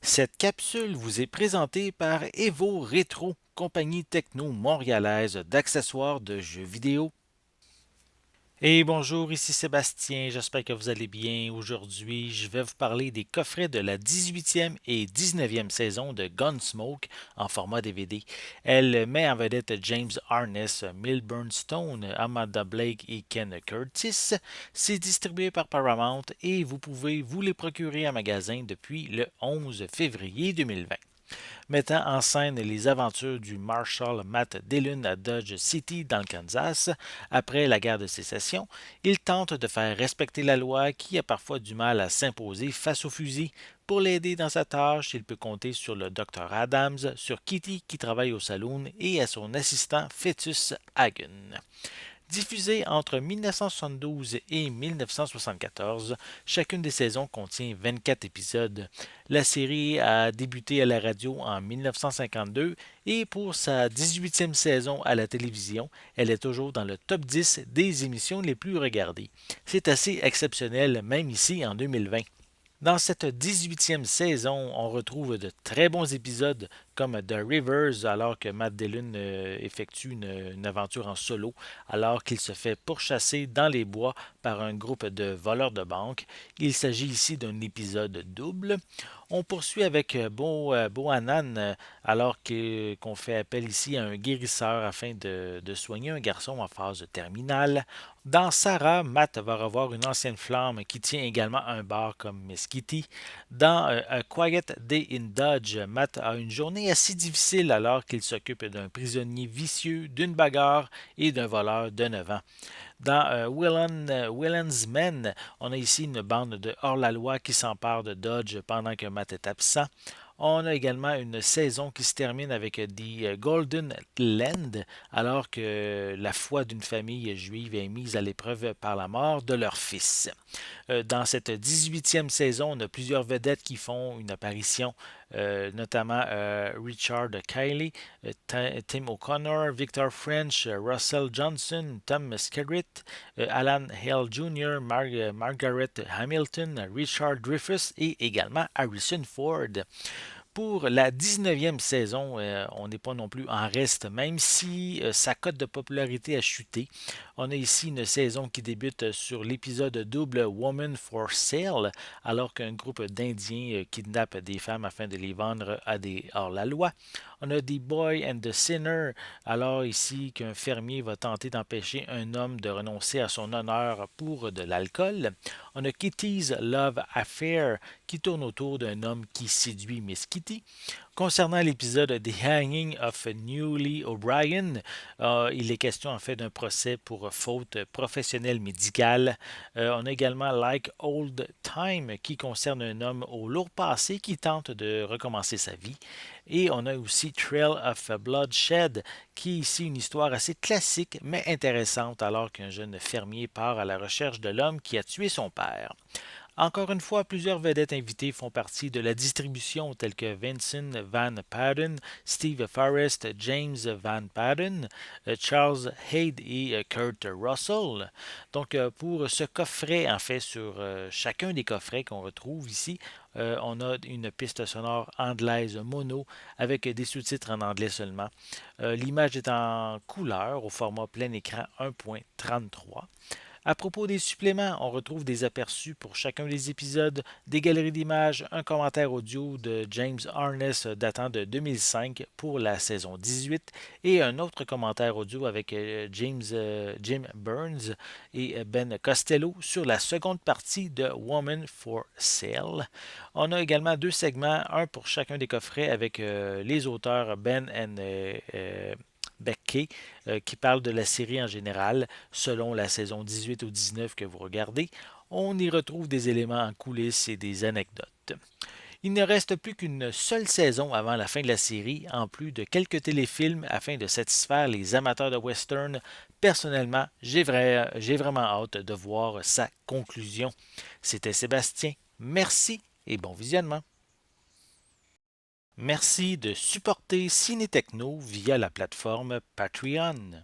Cette capsule vous est présentée par Evo Rétro, compagnie techno montréalaise d'accessoires de jeux vidéo. Et bonjour, ici Sébastien, j'espère que vous allez bien. Aujourd'hui, je vais vous parler des coffrets de la 18e et 19e saison de Gunsmoke en format DVD. Elle met en vedette James Arness, Milburn Stone, Amanda Blake et Ken Curtis. C'est distribué par Paramount et vous pouvez vous les procurer en magasin depuis le 11 février 2020 mettant en scène les aventures du Marshal Matt Dillon à Dodge City dans le Kansas. Après la guerre de sécession, il tente de faire respecter la loi qui a parfois du mal à s'imposer face aux fusils. Pour l'aider dans sa tâche, il peut compter sur le Dr Adams, sur Kitty qui travaille au saloon et à son assistant Fetus Hagen. Diffusée entre 1972 et 1974, chacune des saisons contient 24 épisodes. La série a débuté à la radio en 1952 et pour sa 18e saison à la télévision, elle est toujours dans le top 10 des émissions les plus regardées. C'est assez exceptionnel même ici en 2020. Dans cette 18e saison, on retrouve de très bons épisodes comme The Rivers, alors que Matt Dillon effectue une aventure en solo, alors qu'il se fait pourchasser dans les bois par un groupe de voleurs de banque. Il s'agit ici d'un épisode double. On poursuit avec Bohanan, qu'on fait appel ici à un guérisseur afin de soigner un garçon en phase terminale. Dans Sarah, Matt va revoir une ancienne flamme qui tient également un bar comme Miss Kitty. Dans A Quiet Day in Dodge, Matt a une journée assez difficile alors qu'il s'occupe d'un prisonnier vicieux, d'une bagarre et d'un voleur de 9 ans. Dans Willen's Men, on a ici une bande de hors-la-loi qui s'empare de Dodge pendant que Matt est absent. On a également une saison qui se termine avec The Golden Land, alors que la foi d'une famille juive est mise à l'épreuve par la mort de leur fils. Dans cette 18e saison, on a plusieurs vedettes qui font une apparition, notamment Richard Kiley, Tim O'Connor, Victor French, Russell Johnson, Tom Skerritt, Alan Hale Jr., Margaret Hamilton, Richard Dreyfuss et également Harrison Ford. Pour la 19e saison, on n'est pas non plus en reste, même si sa cote de popularité a chuté. On a ici une saison qui débute sur l'épisode double Woman for Sale, alors qu'un groupe d'Indiens kidnappe des femmes afin de les vendre à des hors-la-loi. On a The Boy and the Sinner, alors ici qu'un fermier va tenter d'empêcher un homme de renoncer à son honneur pour de l'alcool. On a Kitty's Love Affair, qui tourne autour d'un homme qui séduit Miss Kitty. Concernant l'épisode The Hanging of Newly O'Brien, il est question en fait d'un procès pour faute professionnelle médicale. On a également Like Old Time qui concerne un homme au lourd passé qui tente de recommencer sa vie. Et on a aussi Trail of Bloodshed qui est ici une histoire assez classique mais intéressante alors qu'un jeune fermier part à la recherche de l'homme qui a tué son père. Encore une fois, plusieurs vedettes invitées font partie de la distribution, telles que Vincent Van Patten, Steve Forrest, James Van Patten, Charles Hayde et Kurt Russell. Donc, pour ce coffret, en fait, sur chacun des coffrets qu'on retrouve ici, on a une piste sonore anglaise mono avec des sous-titres en anglais seulement. L'image est en couleur au format plein écran 1.33. À propos des suppléments, on retrouve des aperçus pour chacun des épisodes, des galeries d'images, un commentaire audio de James Arness datant de 2005 pour la saison 18 et un autre commentaire audio avec Jim Burns et Ben Costello sur la seconde partie de Woman for Sale. On a également deux segments, un pour chacun des coffrets avec les auteurs Ben et Beckey, qui parle de la série en général, selon la saison 18 ou 19 que vous regardez. On y retrouve des éléments en coulisses et des anecdotes. Il ne reste plus qu'une seule saison avant la fin de la série, en plus de quelques téléfilms afin de satisfaire les amateurs de western. Personnellement, j'ai vraiment hâte de voir sa conclusion. C'était Sébastien. Merci et bon visionnement. Merci de supporter Ciné Techno via la plateforme Patreon.